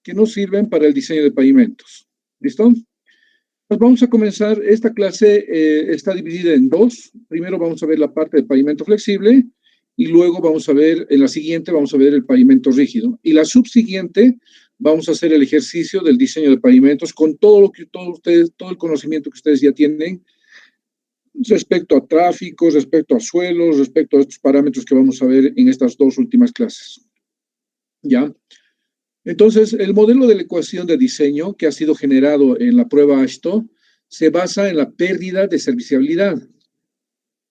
que nos sirven para el diseño de pavimentos. ¿Listo? Pues vamos a comenzar. Esta clase está dividida en dos. Primero vamos a ver la parte del pavimento flexible y luego vamos a ver, en la siguiente vamos a ver el pavimento rígido. Y la subsiguiente vamos a hacer el ejercicio del diseño de pavimentos con todo lo que todo el conocimiento que ustedes ya tienen respecto a tráfico, respecto a suelos, respecto a estos parámetros que vamos a ver en estas dos últimas clases. ¿Ya? Entonces, el modelo de la ecuación de diseño que ha sido generado en la prueba AASHTO se basa en la pérdida de serviciabilidad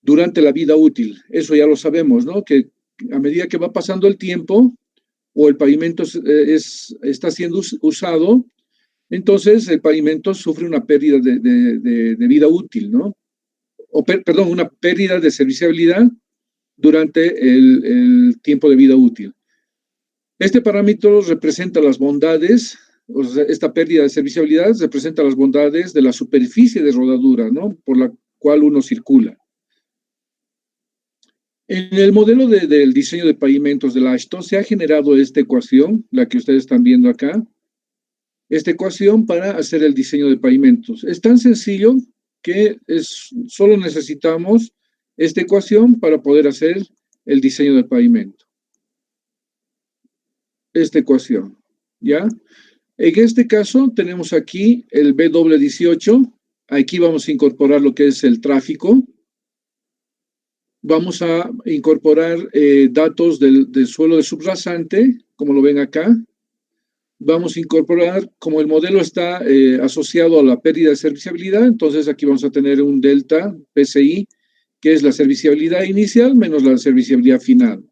durante la vida útil. Eso ya lo sabemos, ¿no? Que a medida que va pasando el tiempo o el pavimento está siendo usado, entonces el pavimento sufre una pérdida de vida útil, ¿no? Perdón, una pérdida de serviciabilidad durante el tiempo de vida útil. Este parámetro representa las bondades, o sea, esta pérdida de serviciabilidad representa las bondades de la superficie de rodadura, ¿no? Por la cual uno circula. En el modelo del diseño de pavimentos de la AASHTO se ha generado esta ecuación, la que ustedes están viendo acá, esta ecuación para hacer el diseño de pavimentos. Es tan sencillo que solo necesitamos esta ecuación para poder hacer el diseño del pavimento. Esta ecuación, ¿ya? En este caso tenemos aquí el BW18, aquí vamos a incorporar lo que es el tráfico, vamos a incorporar datos del suelo de subrasante, como lo ven acá, vamos a incorporar, como el modelo está asociado a la pérdida de serviciabilidad, entonces aquí vamos a tener un delta PCI, que es la serviciabilidad inicial menos la serviciabilidad final.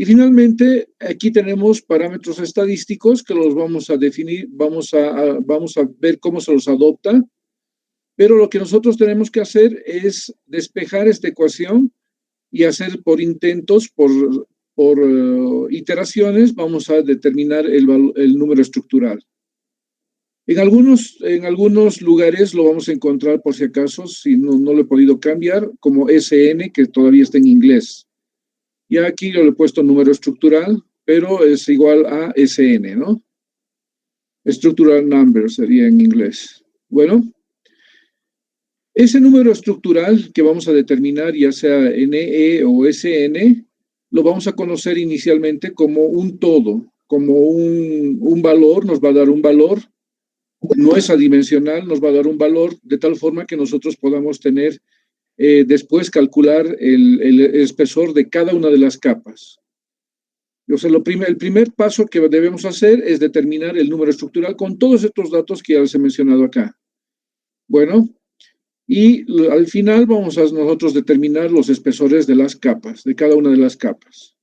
Y finalmente, aquí tenemos parámetros estadísticos que los vamos a definir, vamos a ver cómo se los adopta, pero lo que nosotros tenemos que hacer es despejar esta ecuación y hacer por intentos, por iteraciones, vamos a determinar el número estructural. En algunos lugares lo vamos a encontrar, por si acaso, si no lo he podido cambiar, como SN, que todavía está en inglés. Ya aquí yo le he puesto número estructural, pero es igual a SN, ¿no? Structural number sería en inglés. Bueno, ese número estructural que vamos a determinar, ya sea NE o SN, lo vamos a conocer inicialmente como un todo, como un valor, nos va a dar un valor, no es adimensional, nos va a dar un valor de tal forma que nosotros podamos tener después calcular el espesor de cada una de las capas. O sea, el primer paso que debemos hacer es determinar el número estructural con todos estos datos que ya les he mencionado acá. Bueno, y al final vamos a nosotros determinar los espesores de las capas, de cada una de las capas.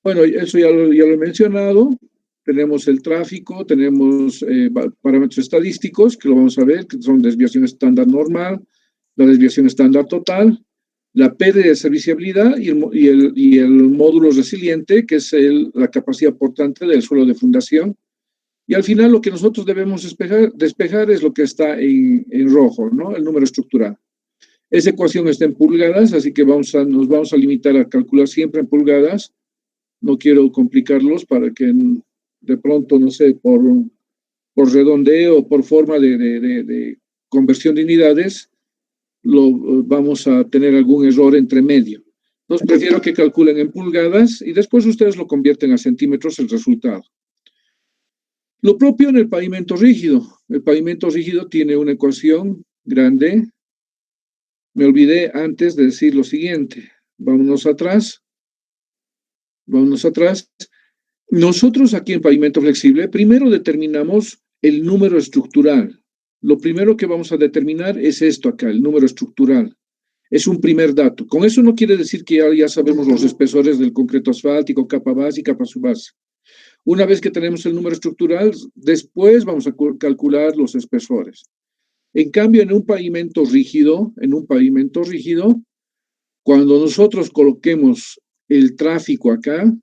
Bueno, eso ya lo he mencionado. Tenemos el tráfico, tenemos parámetros estadísticos, que lo vamos a ver, que son desviación estándar normal, la desviación estándar total, la pérdida de serviciabilidad y el módulo resiliente, que es la capacidad portante del suelo de fundación. Y al final lo que nosotros debemos despejar es lo que está en rojo, ¿no? El número estructural. Esa ecuación está en pulgadas, así que nos vamos a limitar a calcular siempre en pulgadas. No quiero complicarlos para que de pronto, no sé, por redondeo, por forma de conversión de unidades, vamos a tener algún error entre medio. Entonces, prefiero que calculen en pulgadas y después ustedes lo convierten a centímetros el resultado. Lo propio en el pavimento rígido. El pavimento rígido tiene una ecuación grande. Me olvidé antes de decir lo siguiente. Vámonos atrás. Vámonos atrás. Nosotros aquí en pavimento flexible, primero determinamos el número estructural. Lo primero que vamos a determinar es esto acá, el número estructural. Es un primer dato. Con eso no quiere decir que ya sabemos los espesores del concreto asfáltico, capa base y capa subbase. Una vez que tenemos el número estructural, después vamos a calcular los espesores. En cambio, en un pavimento rígido, cuando nosotros coloquemos el tráfico acá,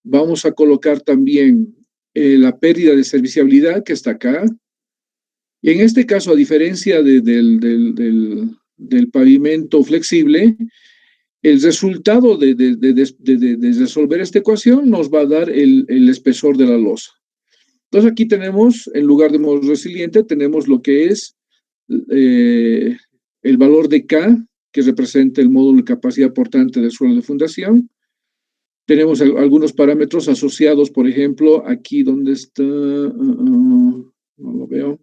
vamos a colocar también la pérdida de serviciabilidad que está acá. Y en este caso, a diferencia del pavimento flexible, El resultado de resolver esta ecuación nos va a dar el espesor de la losa. Entonces aquí tenemos, en lugar de módulo resiliente, tenemos lo que es el valor de K, que representa el módulo de capacidad portante del suelo de fundación. Tenemos algunos parámetros asociados, por ejemplo, aquí donde está, no lo veo,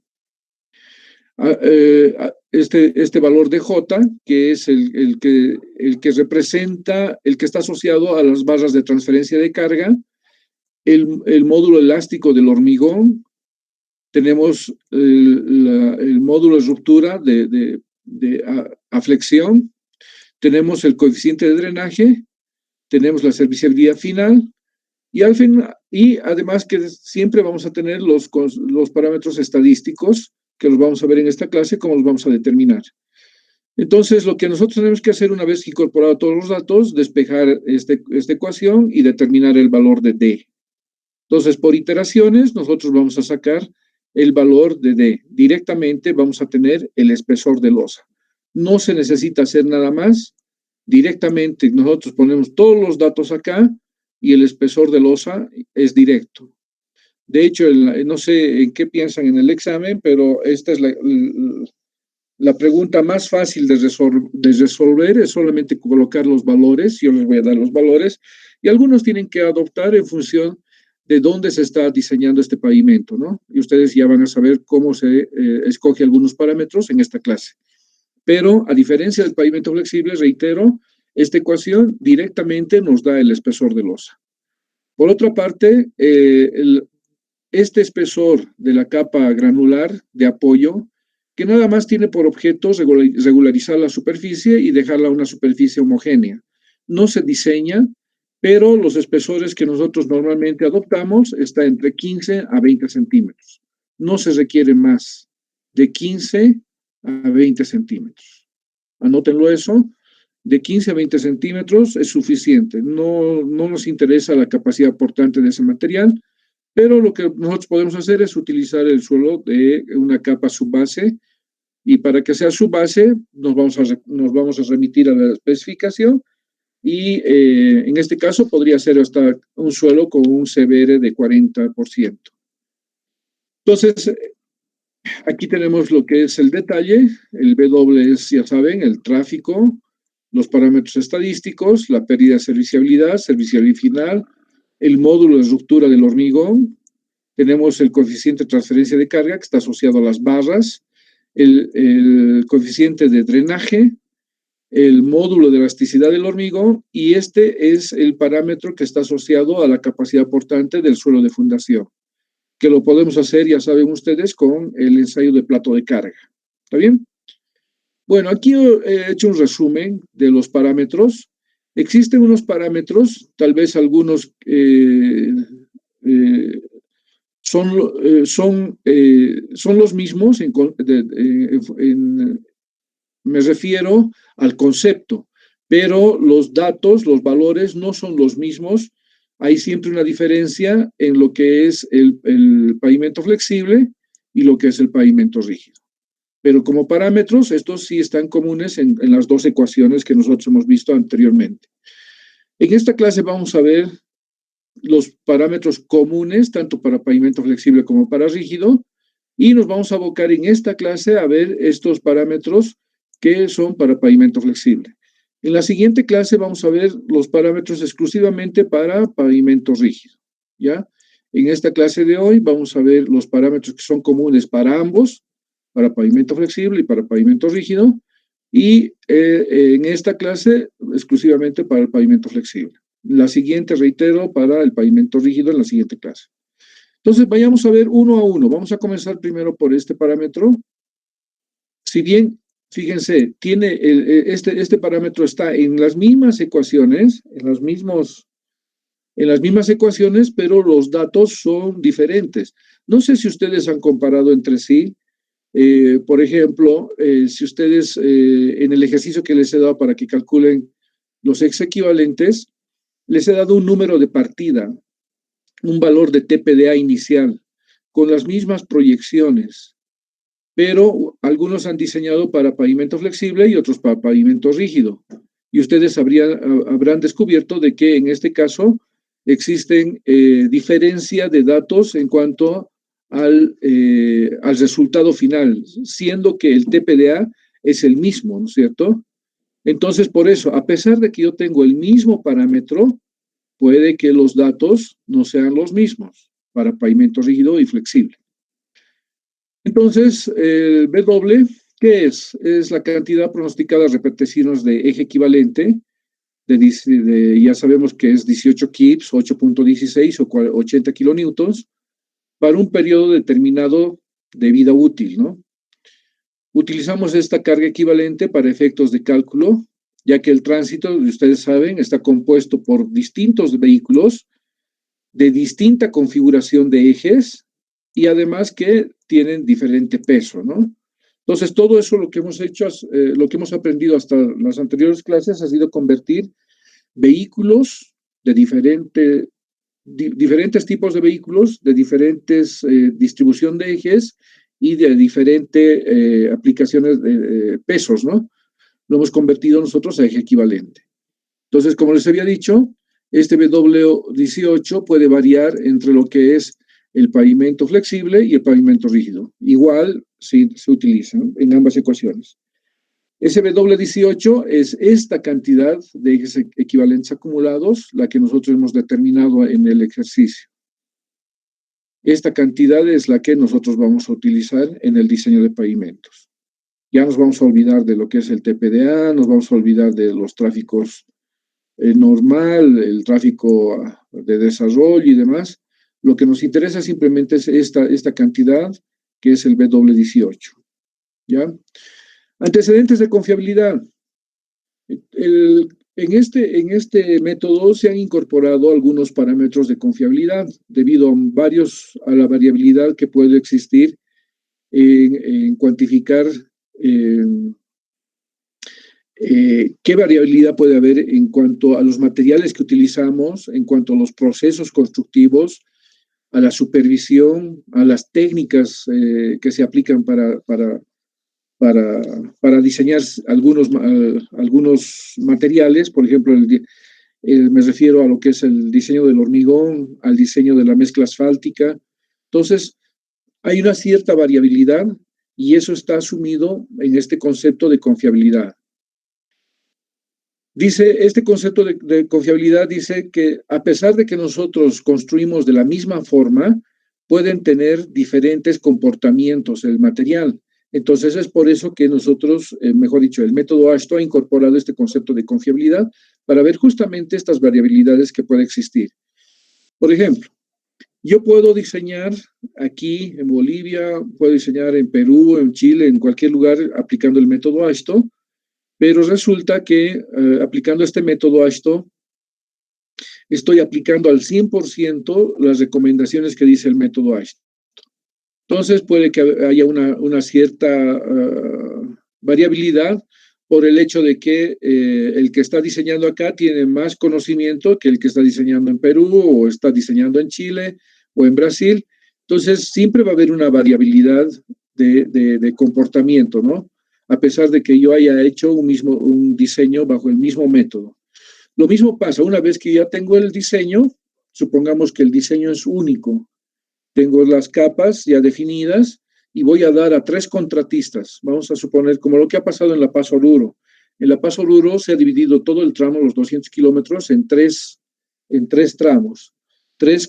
este valor de J, que es el que representa, el que está asociado a las barras de transferencia de carga, el módulo elástico del hormigón, tenemos el módulo de ruptura de aflexión, tenemos el coeficiente de drenaje, tenemos la serviciabilidad final, y además que siempre vamos a tener los parámetros estadísticos, que los vamos a ver en esta clase, cómo los vamos a determinar. Entonces, lo que nosotros tenemos que hacer una vez incorporado todos los datos, despejar esta ecuación y determinar el valor de D. Entonces, por iteraciones, nosotros vamos a sacar el valor de D. Directamente vamos a tener el espesor de losa. No se necesita hacer nada más. Directamente nosotros ponemos todos los datos acá y el espesor de losa es directo. De hecho, no sé en qué piensan en el examen, pero esta es la pregunta más fácil de resolver, es solamente colocar los valores. Yo les voy a dar los valores y algunos tienen que adoptar en función de dónde se está diseñando este pavimento, ¿no? Y ustedes ya van a saber cómo se escoge algunos parámetros en esta clase. Pero a diferencia del pavimento flexible, reitero, esta ecuación directamente nos da el espesor de losa. Por otra parte, este espesor de la capa granular de apoyo, que nada más tiene por objeto regularizar la superficie y dejarla una superficie homogénea. No se diseña, pero los espesores que nosotros normalmente adoptamos está entre 15 a 20 centímetros. No se requiere más de 15 a 20 centímetros. Anótenlo eso, de 15 a 20 centímetros es suficiente. No nos interesa la capacidad portante de ese material, pero lo que nosotros podemos hacer es utilizar el suelo de una capa subbase, y para que sea subbase nos vamos a remitir a la especificación, y en este caso podría ser hasta un suelo con un CBR de 40%. Entonces, aquí tenemos lo que es el detalle. El W es, ya saben, el tráfico, los parámetros estadísticos, la pérdida de serviciabilidad final, el módulo de ruptura del hormigón, tenemos el coeficiente de transferencia de carga que está asociado a las barras, el coeficiente de drenaje, el módulo de elasticidad del hormigón, y este es el parámetro que está asociado a la capacidad portante del suelo de fundación, que lo podemos hacer, ya saben ustedes, con el ensayo de plato de carga. ¿Está bien? Bueno, aquí he hecho un resumen de los parámetros. Existen unos parámetros, tal vez algunos son los mismos, me refiero al concepto, pero los datos, los valores no son los mismos. Hay siempre una diferencia en lo que es el pavimento flexible y lo que es el pavimento rígido. Pero como parámetros, estos sí están comunes en las dos ecuaciones que nosotros hemos visto anteriormente. En esta clase vamos a ver los parámetros comunes, tanto para pavimento flexible como para rígido, y nos vamos a abocar en esta clase a ver estos parámetros que son para pavimento flexible. En la siguiente clase vamos a ver los parámetros exclusivamente para pavimento rígido, ¿ya? En esta clase de hoy vamos a ver los parámetros que son comunes para ambos, para pavimento flexible y para pavimento rígido, y en esta clase exclusivamente para el pavimento flexible. La siguiente, reitero, para el pavimento rígido en la siguiente clase. Entonces, vayamos a ver uno a uno. Vamos a comenzar primero por este parámetro. Si bien, fíjense, tiene este parámetro está en las mismas ecuaciones, en las mismas ecuaciones, pero los datos son diferentes. No sé si ustedes han comparado entre sí. Por ejemplo, si ustedes en el ejercicio que les he dado para que calculen los ex equivalentes, les he dado un número de partida, un valor de TPDA inicial, con las mismas proyecciones, pero algunos han diseñado para pavimento flexible y otros para pavimento rígido. y ustedes habrán descubierto de que en este caso existen diferencia de datos en cuanto al resultado final, siendo que el TPDA es el mismo, ¿no es cierto? Entonces, por eso, a pesar de que yo tengo el mismo parámetro, puede que los datos no sean los mismos para pavimento rígido y flexible. Entonces, el B, ¿qué es? Es la cantidad pronosticada de repeticiones de eje equivalente, ya sabemos que es 18 kips, 8.16 o 80 kilonewtons, para un periodo determinado de vida útil, ¿no? Utilizamos esta carga equivalente para efectos de cálculo, ya que el tránsito, ustedes saben, está compuesto por distintos vehículos de distinta configuración de ejes y además que tienen diferente peso, ¿no? Entonces, todo eso lo que hemos hecho, lo que hemos aprendido hasta las anteriores clases ha sido convertir vehículos de diferentes tipos de vehículos, de diferentes distribución de ejes y de diferentes aplicaciones de pesos, ¿no? Lo hemos convertido nosotros a eje equivalente. Entonces, como les había dicho, este W18 puede variar entre lo que es el pavimento flexible y el pavimento rígido. Igual se utiliza en ambas ecuaciones. Ese W18 es esta cantidad de ejes equivalentes acumulados, la que nosotros hemos determinado en el ejercicio. Esta cantidad es la que nosotros vamos a utilizar en el diseño de pavimentos. Ya nos vamos a olvidar de lo que es el TPDA, nos vamos a olvidar de los tráficos normal, el tráfico de desarrollo y demás. Lo que nos interesa simplemente es esta cantidad, que es el W18. ¿Ya? Antecedentes de confiabilidad. En este método se han incorporado algunos parámetros de confiabilidad debido a la variabilidad que puede existir en cuantificar qué variabilidad puede haber en cuanto a los materiales que utilizamos, en cuanto a los procesos constructivos, a la supervisión, a las técnicas que se aplican para diseñar algunos materiales. Por ejemplo, me refiero a lo que es el diseño del hormigón, al diseño de la mezcla asfáltica. Entonces, hay una cierta variabilidad y eso está asumido en este concepto de confiabilidad. Este concepto de confiabilidad dice que a pesar de que nosotros construimos de la misma forma, pueden tener diferentes comportamientos el material. Entonces es por eso que nosotros, mejor dicho, el método AASHTO ha incorporado este concepto de confiabilidad para ver justamente estas variabilidades que pueden existir. Por ejemplo, yo puedo diseñar aquí en Bolivia, puedo diseñar en Perú, en Chile, en cualquier lugar aplicando el método AASHTO, pero resulta que aplicando este método AASHTO, estoy aplicando al 100% las recomendaciones que dice el método AASHTO. Entonces puede que haya una cierta variabilidad por el hecho de que el que está diseñando acá tiene más conocimiento que el que está diseñando en Perú o está diseñando en Chile o en Brasil. Entonces siempre va a haber una variabilidad de comportamiento, ¿no? A pesar de que yo haya hecho un diseño bajo el mismo método. Lo mismo pasa una vez que ya tengo el diseño, supongamos que el diseño es único, tengo las capas ya definidas y voy a dar a 3 contratistas, vamos a suponer como lo que ha pasado en La Paz Oruro. En La Paz Oruro se ha dividido todo el tramo, los 200 kilómetros, en tres tramos. Tres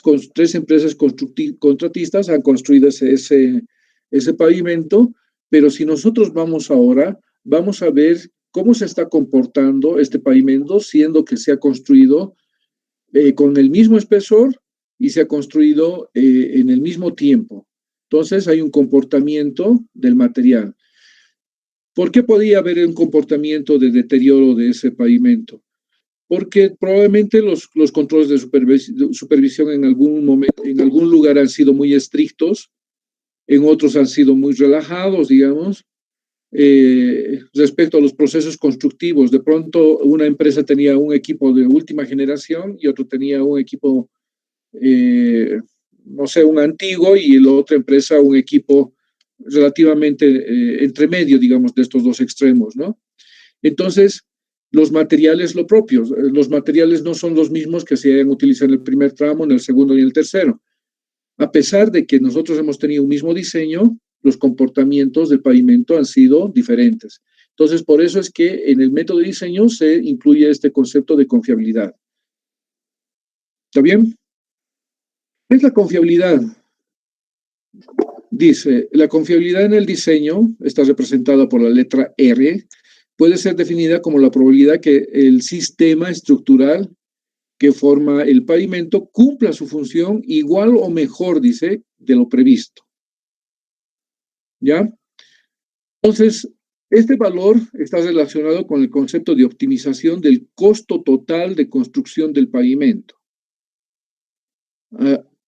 empresas contratistas han construido ese pavimento. Pero si nosotros vamos ahora, vamos a ver cómo se está comportando este pavimento, siendo que se ha construido con el mismo espesor y se ha construido en el mismo tiempo. Entonces hay un comportamiento del material. ¿Por qué podía haber un comportamiento de deterioro de ese pavimento? Porque probablemente los controles de supervisión en algún momento, en algún lugar han sido muy estrictos, en otros han sido muy relajados, digamos, respecto a los procesos constructivos. De pronto una empresa tenía un equipo de última generación y otro tenía un equipo, no sé, un antiguo, y la otra empresa un equipo relativamente entre medio, digamos, de estos dos extremos, ¿no? Entonces, Los materiales lo propio. Los materiales no son los mismos que se hayan utilizado en el primer tramo, en el segundo y en el tercero. A pesar de que nosotros hemos tenido un mismo diseño, los comportamientos del pavimento han sido diferentes. Entonces, por eso es que en el método de diseño se incluye este concepto de confiabilidad. ¿Está bien? ¿Qué es la confiabilidad? Dice, la confiabilidad en el diseño está representada por la letra R, puede ser definida como la probabilidad que el sistema estructural que forma el pavimento cumpla su función igual o mejor, dice, de lo previsto. ¿Ya? Entonces, este valor está relacionado con el concepto de optimización del costo total de construcción del pavimento.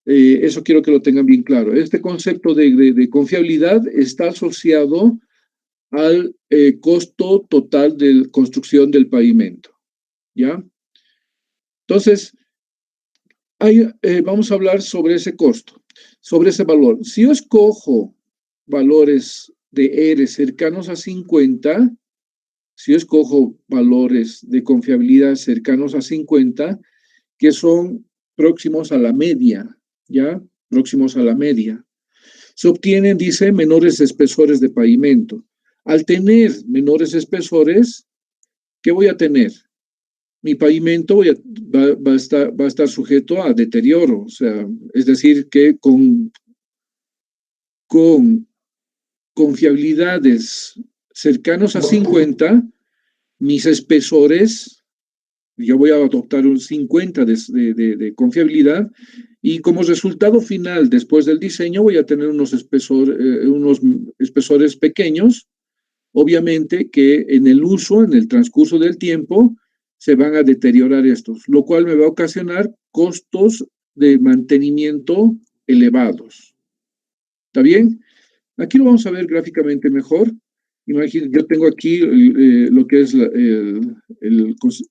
Eso quiero que lo tengan bien claro. Este concepto de confiabilidad está asociado al costo total de construcción del pavimento. ¿Ya? Entonces, vamos a hablar sobre ese costo, sobre ese valor. Si yo escojo valores de R cercanos a 50, si yo escojo valores de confiabilidad cercanos a 50, que son próximos a la media, ¿ya? Próximos a la media. Se obtienen, dice, menores espesores de pavimento. Al tener menores espesores, ¿qué voy a tener? Mi pavimento va a estar sujeto a deterioro, o sea, es decir, que con confiabilidades cercanos a 50, mis espesores, yo voy a adoptar un 50 de confiabilidad y como resultado final, después del diseño, voy a tener unos espesores pequeños, obviamente que en el uso, en el transcurso del tiempo, se van a deteriorar estos, lo cual me va a ocasionar costos de mantenimiento elevados. ¿Está bien? Aquí lo vamos a ver gráficamente mejor. Imagínense, yo tengo aquí lo que es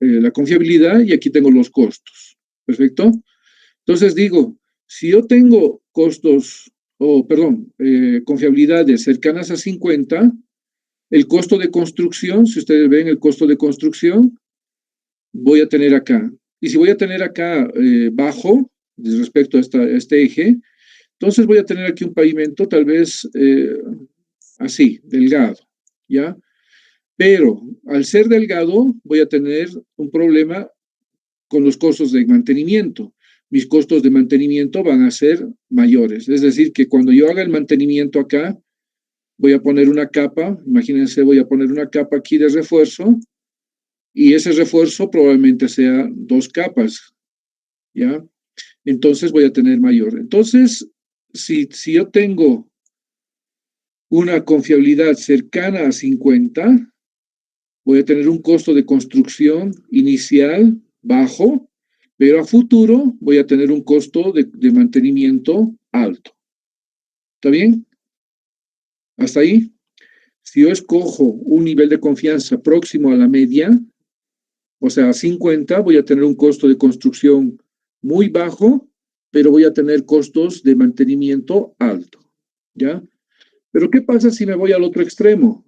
la confiabilidad y aquí tengo los costos. ¿Perfecto? Entonces digo, si yo tengo costos, confiabilidades cercanas a 50, el costo de construcción, si ustedes ven el costo de construcción, voy a tener acá. Y si voy a tener acá bajo, respecto a este eje, entonces voy a tener aquí un pavimento tal vez así, delgado, ¿ya? Pero al ser delgado voy a tener un problema con los costos de mantenimiento. Mis costos de mantenimiento van a ser mayores. Es decir, que cuando yo haga el mantenimiento acá, voy a poner una capa, imagínense, voy a poner una capa aquí de refuerzo y ese refuerzo probablemente sea 2 capas, ¿ya? Entonces voy a tener mayor. Entonces, si yo tengo una confiabilidad cercana a 50, voy a tener un costo de construcción inicial bajo, pero a futuro voy a tener un costo de mantenimiento alto. ¿Está bien? ¿Hasta ahí? Si yo escojo un nivel de confianza próximo a la media, o sea, a 50, voy a tener un costo de construcción muy bajo, pero voy a tener costos de mantenimiento alto. ¿Ya? Pero ¿qué pasa si me voy al otro extremo?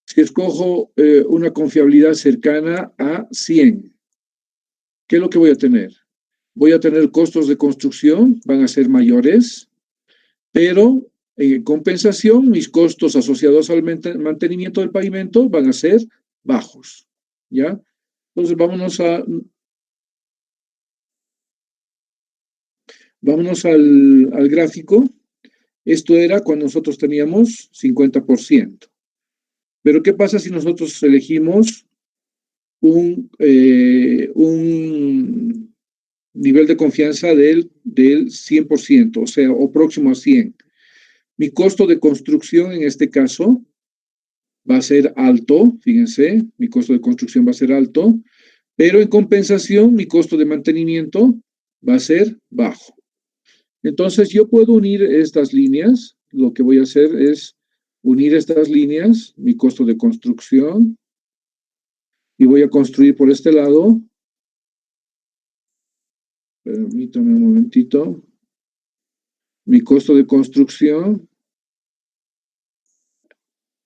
Si escojo una confiabilidad cercana a 100, ¿qué es lo que voy a tener? Voy a tener costos de construcción, van a ser mayores, pero en compensación, mis costos asociados al mantenimiento del pavimento van a ser bajos. ¿Ya? Entonces, vámonos al gráfico. Esto era cuando nosotros teníamos 50%. Pero ¿qué pasa si nosotros elegimos un nivel de confianza del 100%, o sea, o próximo a 100? Mi costo de construcción en este caso va a ser alto, fíjense, mi costo de construcción va a ser alto, pero en compensación mi costo de mantenimiento va a ser bajo. Entonces yo puedo unir estas líneas, lo que voy a hacer es unir estas líneas, mi costo de construcción, y voy a construir por este lado. Permítame un momentito. Mi costo de construcción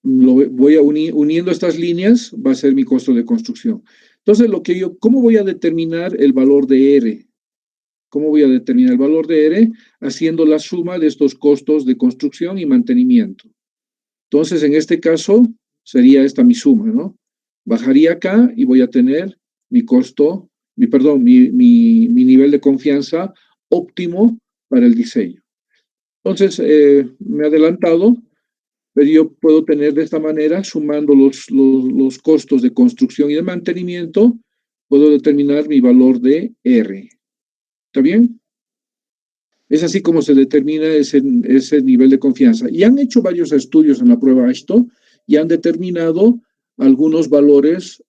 voy a uniendo estas líneas, va a ser mi costo de construcción. Entonces, ¿cómo voy a determinar el valor de R? ¿Cómo voy a determinar el valor de R? Haciendo la suma de estos costos de construcción y mantenimiento. Entonces, en este caso, sería esta mi suma, ¿no? Bajaría acá y voy a tener mi costo, mi nivel de confianza óptimo para el diseño. Entonces, me he adelantado, pero yo puedo tener de esta manera, sumando los costos de construcción y de mantenimiento, puedo determinar mi valor de R. ¿Está bien? Es así como se determina ese nivel de confianza. Y han hecho varios estudios en la prueba esto y han determinado algunos valores.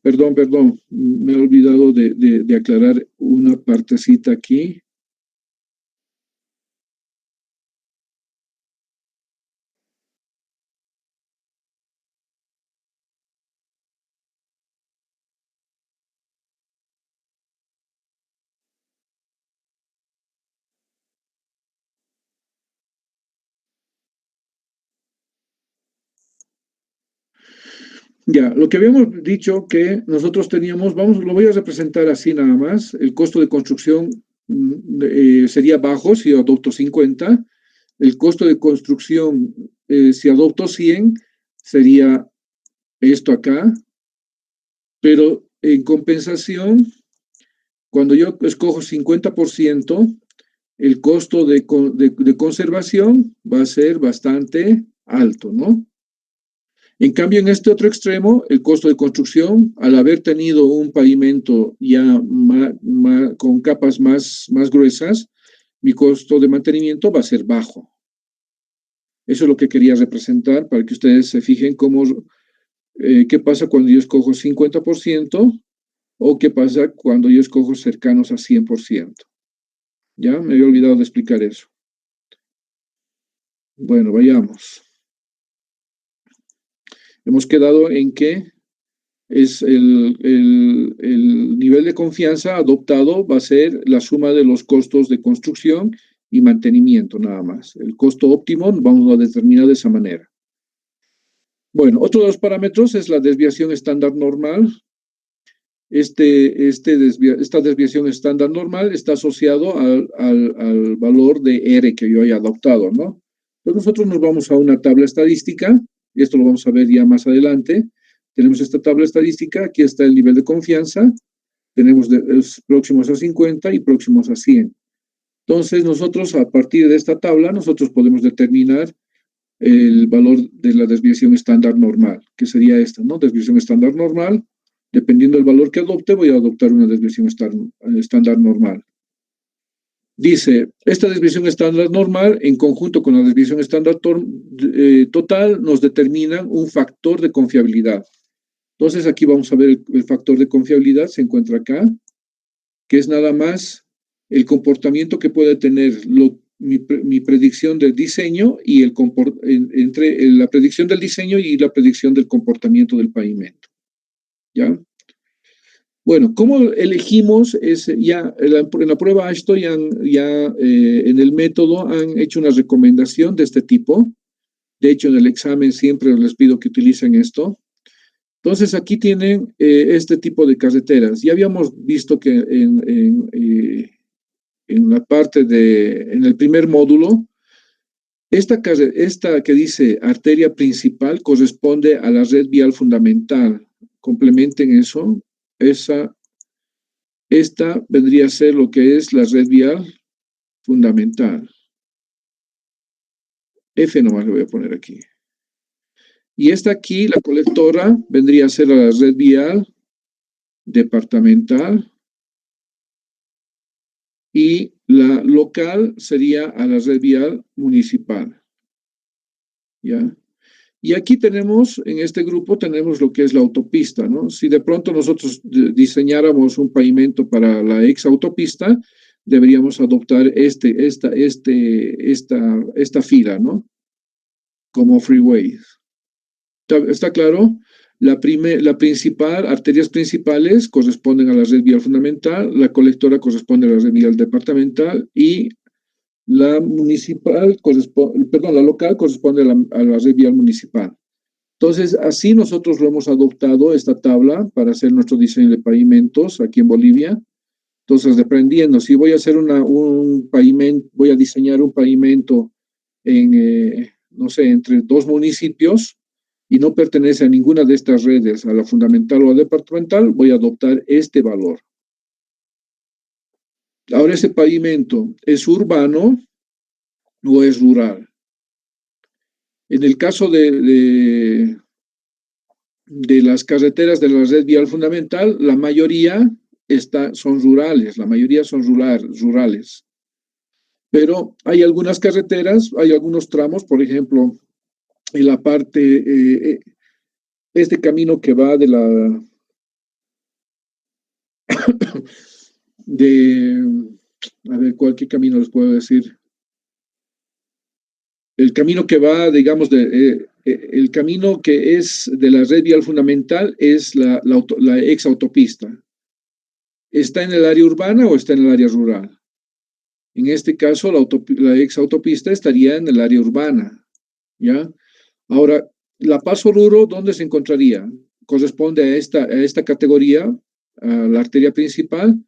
Perdón, me he olvidado de aclarar una partecita aquí. Ya, lo que habíamos dicho que nosotros teníamos, lo voy a representar así nada más, el costo de construcción sería bajo si adopto 50, el costo de construcción si adopto 100 sería esto acá, pero en compensación, cuando yo escojo 50%, el costo de conservación va a ser bastante alto, ¿no? En cambio, en este otro extremo, el costo de construcción, al haber tenido un pavimento ya con capas más gruesas, mi costo de mantenimiento va a ser bajo. Eso es lo que quería representar para que ustedes se fijen qué pasa cuando yo escojo 50% o qué pasa cuando yo escojo cercanos a 100%. Ya me había olvidado de explicar eso. Bueno, vayamos. Hemos quedado en que es el nivel de confianza adoptado va a ser la suma de los costos de construcción y mantenimiento, nada más. El costo óptimo vamos a determinar de esa manera. Bueno, otro de los parámetros es la desviación estándar normal. Esta desviación estándar normal está asociado al valor de R que yo haya adoptado, ¿no? Entonces nosotros nos vamos a una tabla estadística, y esto lo vamos a ver ya más adelante. Tenemos esta tabla estadística, aquí está el nivel de confianza, tenemos próximos a 50 y próximos a 100. Entonces nosotros, a partir de esta tabla, nosotros podemos determinar el valor de la desviación estándar normal, que sería esta, ¿no? Desviación estándar normal, dependiendo del valor que adopte, voy a adoptar una desviación estándar normal. Dice, esta desviación estándar normal, en conjunto con la desviación estándar total, nos determinan un factor de confiabilidad. Entonces, aquí vamos a ver el factor de confiabilidad, se encuentra acá, que es nada más el comportamiento que puede tener mi predicción del diseño y entre la predicción del diseño y la predicción del comportamiento del pavimento. ¿Ya? Bueno, ¿cómo elegimos? En la prueba esto en el método han hecho una recomendación de este tipo. De hecho, en el examen siempre les pido que utilicen esto. Entonces, aquí tienen este tipo de carreteras. Ya habíamos visto que en el primer módulo, esta que dice arteria principal corresponde a la red vial fundamental. Complementen eso. Esta vendría a ser lo que es la red vial fundamental. F nomás le voy a poner aquí. Y esta aquí, la colectora, vendría a ser la red vial departamental. Y la local sería a la red vial municipal. ¿Ya? Y aquí tenemos, en este grupo, tenemos lo que es la autopista, ¿no? Si de pronto nosotros diseñáramos un pavimento para la ex autopista, deberíamos adoptar esta fila, ¿no? Como freeways. ¿Está claro? La principal, arterias principales corresponden a la red vial fundamental, la colectora corresponde a la red vial departamental y La municipal corresponde, perdón, la local corresponde a la red vial municipal. Entonces, así nosotros lo hemos adoptado, esta tabla, para hacer nuestro diseño de pavimentos aquí en Bolivia. Entonces, dependiendo, si voy a hacer un pavimento, voy a diseñar un pavimento en, no sé, entre dos municipios y no pertenece a ninguna de estas redes, a la fundamental o a la departamental, voy a adoptar este valor. Ahora, ese pavimento, ¿es urbano o es rural? En el caso de las carreteras de la red vial fundamental, la mayoría son rurales, la mayoría son rurales. Pero hay algunas carreteras, hay algunos tramos, por ejemplo, en la parte, este camino que va a ver, ¿qué camino les puedo decir? El camino que va, digamos, el camino que es de la red vial fundamental es la ex autopista. ¿Está en el área urbana o está en el área rural? En este caso, la ex autopista estaría en el área urbana, ¿ya? Ahora, la Paso Ruro, ¿dónde se encontraría? Corresponde a esta categoría, a la arteria principal.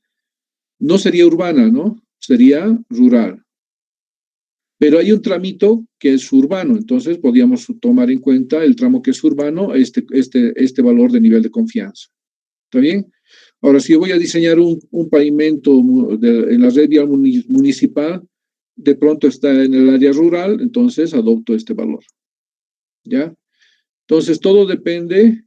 No sería urbana, ¿no? Sería rural. Pero hay un tramito que es urbano, entonces podríamos tomar en cuenta el tramo que es urbano, este valor de nivel de confianza. ¿Está bien? Ahora, si yo voy a diseñar un pavimento en la red vial municipal, de pronto está en el área rural, entonces adopto este valor. ¿Ya? Entonces, todo depende,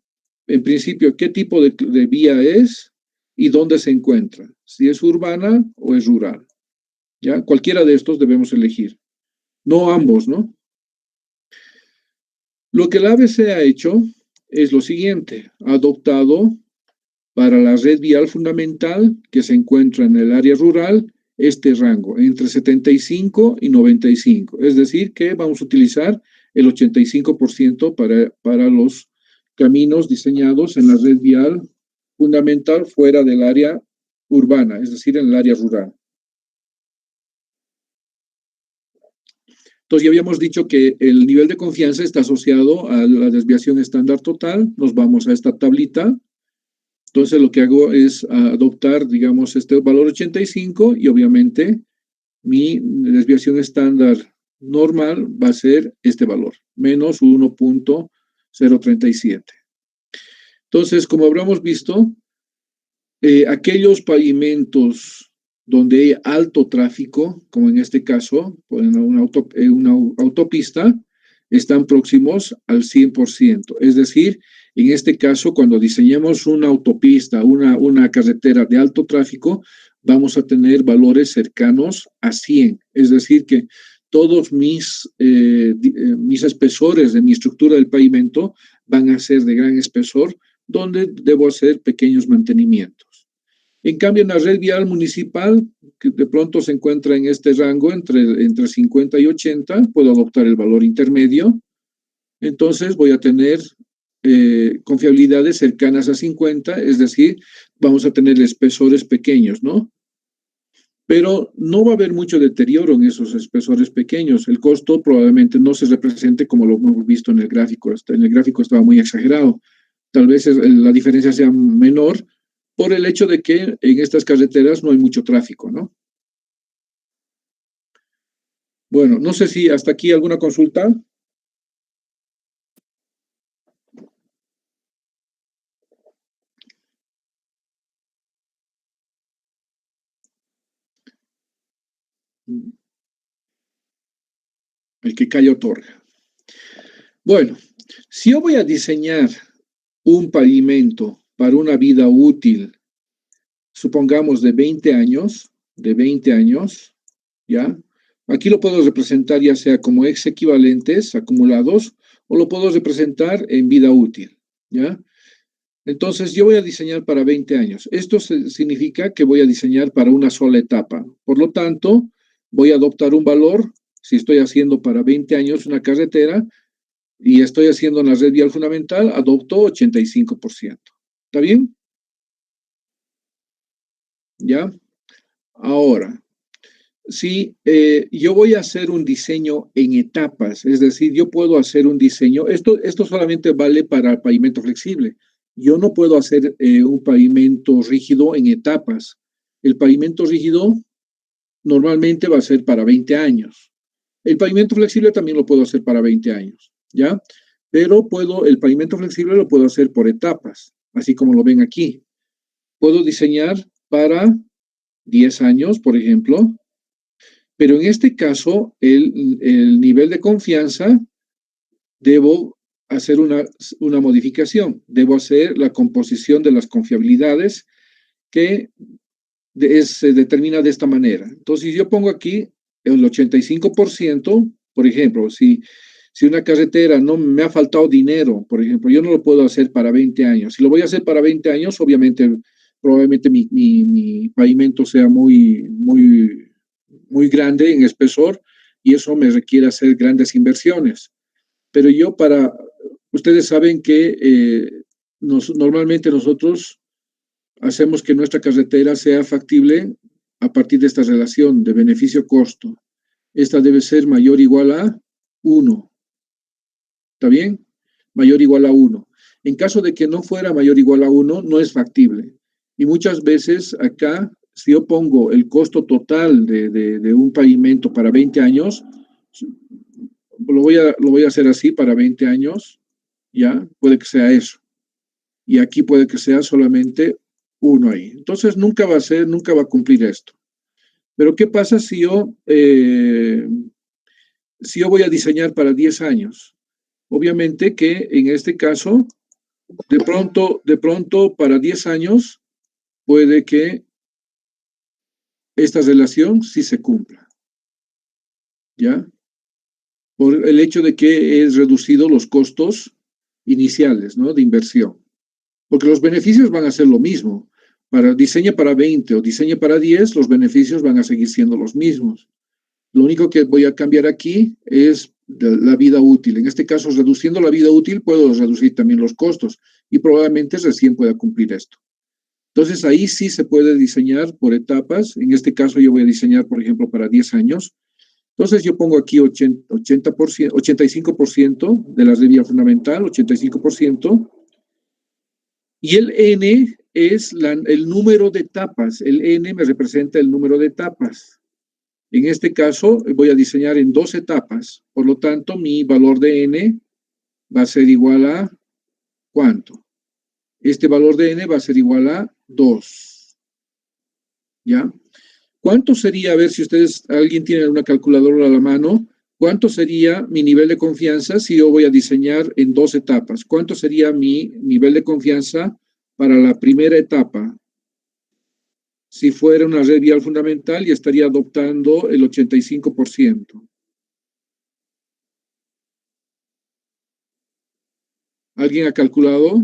en principio, qué tipo de vía es y dónde se encuentra, si es urbana o es rural. ¿Ya? Cualquiera de estos debemos elegir. No ambos, ¿no? Lo que la ABC ha hecho es lo siguiente, ha adoptado para la red vial fundamental que se encuentra en el área rural este rango, entre 75 y 95. Es decir, que vamos a utilizar el 85% para los caminos diseñados en la red vial fundamental fuera del área urbana, es decir, en el área rural. Entonces, ya habíamos dicho que el nivel de confianza está asociado a la desviación estándar total. Nos vamos a esta tablita. Entonces, lo que hago es adoptar, digamos, este valor 85 y obviamente mi desviación estándar normal va a ser este valor, menos 1.037. Entonces, como habremos visto, aquellos pavimentos donde hay alto tráfico, como en este caso, en una autopista, están próximos al 100%. Es decir, en este caso, cuando diseñemos una autopista, una carretera de alto tráfico, vamos a tener valores cercanos a 100. Es decir, que todos mis espesores de mi estructura del pavimento van a ser de gran espesor, donde debo hacer pequeños mantenimientos. En cambio, en la red vial municipal, que de pronto se encuentra en este rango entre 50 y 80, puedo adoptar el valor intermedio. Entonces voy a tener confiabilidades cercanas a 50, es decir, vamos a tener espesores pequeños, ¿no? Pero no va a haber mucho deterioro en esos espesores pequeños. El costo probablemente no se represente como lo hemos visto en el gráfico. En el gráfico estaba muy exagerado. Tal vez la diferencia sea menor, por el hecho de que en estas carreteras no hay mucho tráfico, ¿no? Bueno, no sé si hasta aquí alguna consulta. El que calla otorga. Bueno, si yo voy a diseñar un pavimento para una vida útil, supongamos de 20 años, ¿ya? Aquí lo puedo representar ya sea como ex equivalentes acumulados o lo puedo representar en vida útil, ¿ya? Entonces, yo voy a diseñar para 20 años. Esto significa que voy a diseñar para una sola etapa. Por lo tanto, voy a adoptar un valor, si estoy haciendo para 20 años una carretera y estoy haciendo en la red vial fundamental, adopto 85%. ¿Está bien? ¿Ya? Ahora, si yo voy a hacer un diseño en etapas, es decir, yo puedo hacer un diseño, esto solamente vale para pavimento flexible. Yo no puedo hacer un pavimento rígido en etapas. El pavimento rígido normalmente va a ser para 20 años. El pavimento flexible también lo puedo hacer para 20 años, ¿ya? Pero el pavimento flexible lo puedo hacer por etapas, así como lo ven aquí. Puedo diseñar para 10 años, por ejemplo, pero en este caso, el nivel de confianza, debo hacer una modificación. Debo hacer la composición de las confiabilidades que se determina de esta manera. Entonces, si yo pongo aquí el 85%, por ejemplo, si una carretera no me ha faltado dinero, por ejemplo, yo no lo puedo hacer para 20 años. Si lo voy a hacer para 20 años, obviamente, probablemente mi pavimento sea muy grande en espesor y eso me requiere hacer grandes inversiones. Pero ustedes saben que normalmente nosotros hacemos que nuestra carretera sea factible a partir de esta relación de beneficio-costo. Esta debe ser mayor o igual a 1. ¿Está bien? Mayor o igual a 1. En caso de que no fuera mayor o igual a 1, no es factible. Y muchas veces acá, si yo pongo el costo total de un pavimento para 20 años, lo voy a hacer así para 20 años, ¿ya? Puede que sea eso. Y aquí puede que sea solamente 1 ahí. Entonces nunca va a cumplir esto. Pero ¿qué pasa si yo voy a diseñar para 10 años? Obviamente que en este caso, de pronto para 10 años, puede que esta relación sí se cumpla, ¿ya? Por el hecho de que es reducido los costos iniciales, ¿no? De inversión. Porque los beneficios van a ser lo mismo. Diseñe para 20 o diseñe para 10, los beneficios van a seguir siendo los mismos. Lo único que voy a cambiar aquí es la vida útil. En este caso, reduciendo la vida útil, puedo reducir también los costos y probablemente recién pueda cumplir esto. Entonces, ahí sí se puede diseñar por etapas. En este caso, yo voy a diseñar, por ejemplo, para 10 años. Entonces, yo pongo aquí 85% de la red fundamental, 85%. Y el N es el número de etapas. El N me representa el número de etapas. En este caso, voy a diseñar en 2 etapas. Por lo tanto, mi valor de N va a ser igual a ¿cuánto? Este valor de N va a ser igual a 2. ¿Ya? ¿Cuánto sería, a ver si alguien tiene una calculadora a la mano, cuánto sería mi nivel de confianza si yo voy a diseñar en 2 etapas? ¿Cuánto sería mi nivel de confianza para la primera etapa? Si fuera una red vial fundamental y estaría adoptando el 85%. ¿Alguien ha calculado?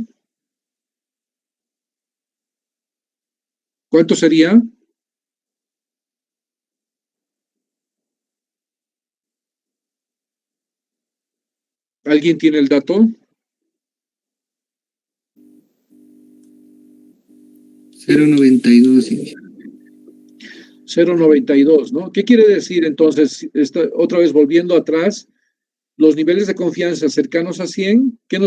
¿Cuánto sería? ¿Alguien tiene el dato? 0,92. 0,92, ¿no? ¿Qué quiere decir entonces? Otra vez volviendo atrás, los niveles de confianza cercanos a 100, ¿qué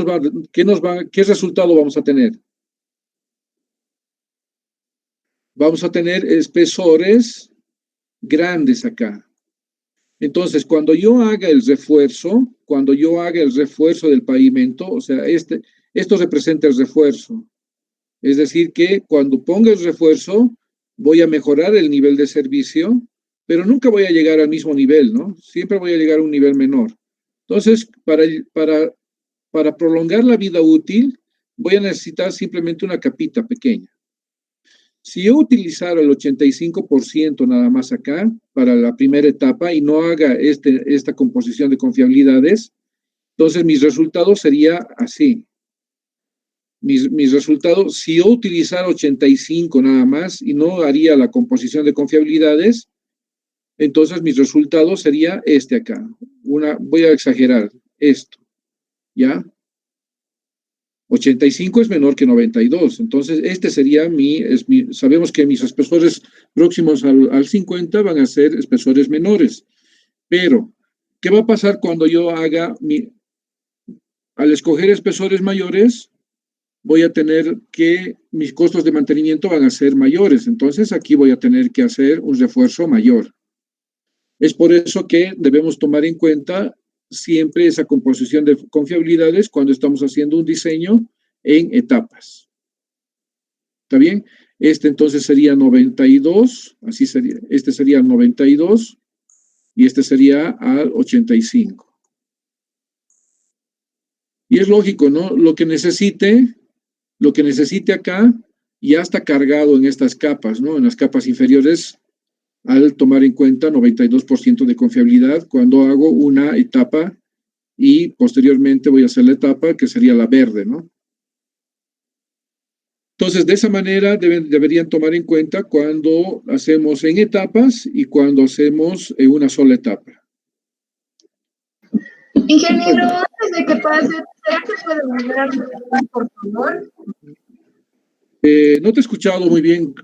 resultado vamos a tener? Vamos a tener espesores grandes acá. Entonces, cuando yo haga el refuerzo del pavimento, o sea, esto representa el refuerzo. Es decir, que cuando ponga el refuerzo, voy a mejorar el nivel de servicio, pero nunca voy a llegar al mismo nivel, ¿no? Siempre voy a llegar a un nivel menor. Entonces, para prolongar la vida útil, voy a necesitar simplemente una capita pequeña. Si yo utilizara el 85% nada más acá para la primera etapa y no haga esta composición de confiabilidades, entonces mis resultados sería así. Mis resultados, si yo utilizara 85 nada más y no haría la composición de confiabilidades, entonces mis resultados sería este acá. Voy a exagerar, esto, ¿ya? 85 es menor que 92. Entonces, este sería sabemos que mis espesores próximos al 50 van a ser espesores menores. Pero, ¿qué va a pasar cuando yo haga al escoger espesores mayores, voy a tener que mis costos de mantenimiento van a ser mayores. Entonces, aquí voy a tener que hacer un refuerzo mayor. Es por eso que debemos tomar en cuenta siempre esa composición de confiabilidades cuando estamos haciendo un diseño en etapas. ¿Está bien? Este entonces sería 92, así sería, este sería 92 y este sería al 85. Y es lógico, ¿no? Lo que necesite acá ya está cargado en estas capas, ¿no? En las capas inferiores, al tomar en cuenta 92% de confiabilidad cuando hago una etapa y posteriormente voy a hacer la etapa que sería la verde, ¿no? Entonces, de esa manera deberían tomar en cuenta cuando hacemos en etapas y cuando hacemos en una sola etapa. Ingeniero, antes de que pase, ¿será que puede volver a repetir, por favor? No te he escuchado muy bien.